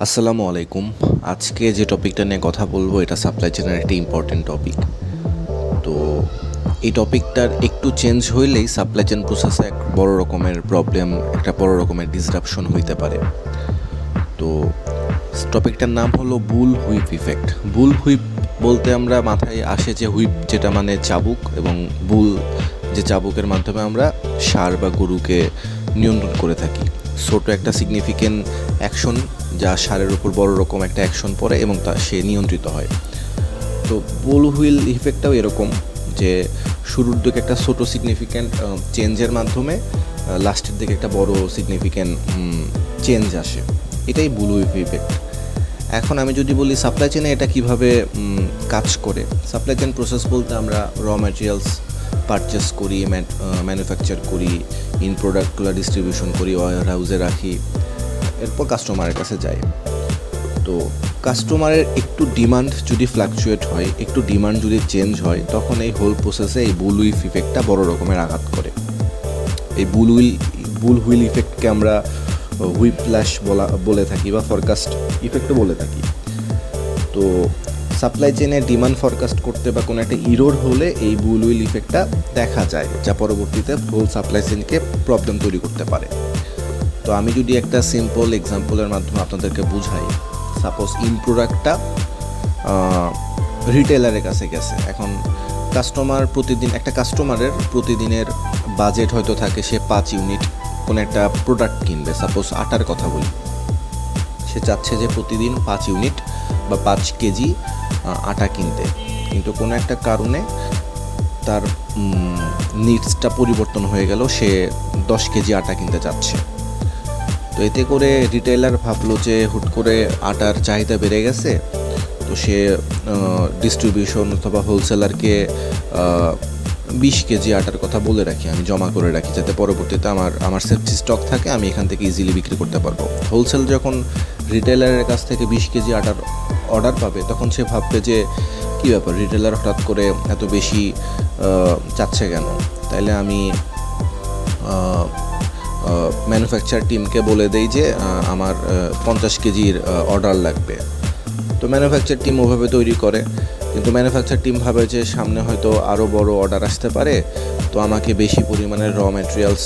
আসসালামু আলাইকুম। আজকে যে টপিকটা নিয়ে কথা বলবো এটা সাপ্লাই চেনের একটা ইম্পর্টেন্ট টপিক। তো এই টপিকটার একটু চেঞ্জ হইলেই সাপ্লাই চেন প্রসেসে এক বড় রকমের প্রবলেম, একটা বড় রকমের ডিসরাপশন হইতে পারে। তো টপিকটার নাম হলো বুল হুইপ ইফেক্ট। বুল হুইপ বলতে আমরা মাথায় আসে যে হুইপ, যেটা মানে চাবুক, এবং বুল যে চাবুকের মাধ্যমে আমরা ষাঁড় বা গরুকে নিয়ন্ত্রণ করে থাকি। ছোট একটা সিগনিফিকেন্ট অ্যাকশন যা ষাঁড়ের উপর বড় রকম একটা অ্যাকশন পড়ে এবং সে নিয়ন্ত্রিত হয়। তো বুল হুইল ইফেক্টটাও এরকম, যে শুরুর দিকে একটা ছোট সিগনিফিক্যান্ট চেঞ্জের মাধ্যমে লাস্টের দিকে একটা বড় সিগনিফিক্যান্ট চেঞ্জ আসে। এটাই বুল হুইপ ইফেক্ট। এখন আমি যদি বলি সাপ্লাই চেনে এটা কিভাবে কাজ করে। সাপ্লাই চেন প্রসেস বলতে আমরা র ম্যাটেরিয়ালস পারচেস করি, ম্যানুফ্যাকচার করি, ইন প্রোডাক্টগুলো ডিস্ট্রিবিউশন করি, ওয়্যার হাউসে রাখি, এরপর কাস্টমারের কাছে যায়। তো কাস্টমারের একটু ডিমান্ড যদি ফ্লাকচুয়েট হয়, একটু ডিমান্ড যদি চেঞ্জ হয়, তখন এই হোল প্রসেসে এই বুল হুইপ ইফেক্টটা বড় রকমের আঘাত করে। এই বুল হুইল ইফেক্টকে আমরা হুইপ ফ্ল্যাশ বলে থাকি বা ফরকাস্ট ইফেক্টও বলে থাকি। তো সাপ্লাই চেনে ডিমান্ড ফরকাস্ট করতে বা কোনো একটা ইরোর হলে এই বুল হুইল ইফেক্টটা দেখা যায়, যা পরবর্তীতে হোল সাপ্লাই চেনকে প্রবলেম তৈরি করতে পারে। তো আমি যদি একটা সিম্পল এক্সাম্পলের মাধ্যমে আপনাদেরকে বুঝাই, সাপোজ ইন প্রোডাক্টটা রিটেলারের কাছে গেছে। এখন একটা কাস্টমারের প্রতিদিনের বাজেট হয়তো থাকে, সে 5 ইউনিট কোনো একটা প্রোডাক্ট কিনবে। সাপোজ আটার কথা বলি, সে চাচ্ছে যে প্রতিদিন 5 ইউনিট বা 5 কেজি আটা কিনতে, কিন্তু কোনো একটা কারণে তার নিডসটা পরিবর্তন হয়ে গেল, সে 10 কেজি আটা কিনতে চাচ্ছে। তো এতে করে রিটেলার ভাবলো যে হুট করে আটার চাহিদা বেড়ে গেছে, তো সে ডিস্ট্রিবিউশন অথবা হোলসেলারকে 20 কেজি আটার কথা বলে রাখি, আমি জমা করে রাখি, যাতে পরবর্তীতে আমার সেফটি স্টক থাকে, আমি এখান থেকে ইজিলি বিক্রি করতে পারবো। হোলসেল যখন রিটেলারের কাছ থেকে 20 কেজি আটার অর্ডার পাবে, তখন সে ভাববে যে কী ব্যাপার, রিটেলার হঠাৎ করে এত বেশি চাচ্ছে কেন, তাইলে আমি ম্যানুফ্যাকচার টিমকে বলে দেই যে আমার 50 কেজির অর্ডার লাগবে। তো ম্যানুফ্যাকচার টিম ওভাবে তৈরি করে, কিন্তু ম্যানুফ্যাকচার টিম ভাবে যে সামনে হয়তো আরও বড় অর্ডার আসতে পারে, তো আমাকে বেশি পরিমাণের র ম্যাটেরিয়ালস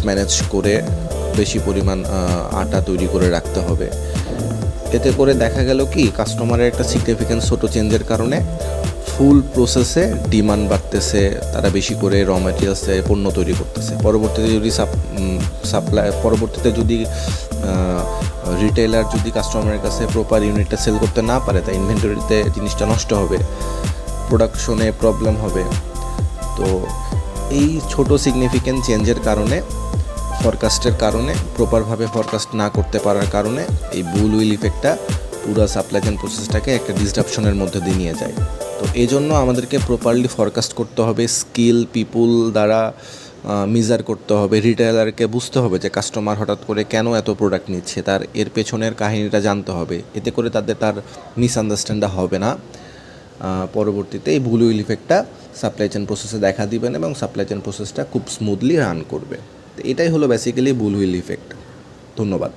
ম্যানেজ করে বেশি পরিমাণ আটা তৈরি করে রাখতে হবে। এতে করে দেখা গেল কি, কাস্টমারের একটা সিগনিফিক্যান্ট ছোটো চেঞ্জের কারণে ফুল প্রসেসে ডিমান্ড বাড়তেছে, তারা বেশি করে র ম্যাটেরিয়ালসে পণ্য তৈরি করতেছে। পরবর্তীতে যদি রিটেলার যদি কাস্টমারের কাছে প্রপার ইউনিটটা সেল করতে না পারে, তাই ইনভেন্টরিতে জিনিসটা নষ্ট হবে, প্রোডাকশনে প্রবলেম হবে। তো এই ছোট সিগনিফিক্যান্ট চেঞ্জের কারণে, ফরকাস্টের কারণে, প্রপারভাবে ফরকাস্ট না করতে পারার কারণে এই বুল হুইল ইফেক্টটা পুরো সাপ্লাই চেন প্রসেসটাকে একটা ডিসরাপশনের মধ্যে দিয়ে নিয়ে যায়। তো এই জন্য আমাদেরকে প্রপারলি ফরকাস্ট করতে হবে, স্কিল পিপুল দ্বারা মেজার করতে হবে, রিটেলারকে বুঝতে হবে যে কাস্টমার হঠাৎ করে কেন এত প্রোডাক্ট নিচ্ছে, এর পেছনের কাহিনীটা জানতে হবে। এতে করে তার মিসআন্ডারস্ট্যান্ডটা হবে না। পরবর্তীতে এই বুল হুইল ইফেক্টটা সাপ্লাই চেন প্রসেসে দেখা দিবেন এবং সাপ্লাই চেন প্রসেসটা খুব স্মুথলি রান করবে। তো এটাই হলো বেসিক্যালি বুল হুইল ইফেক্ট। ধন্যবাদ।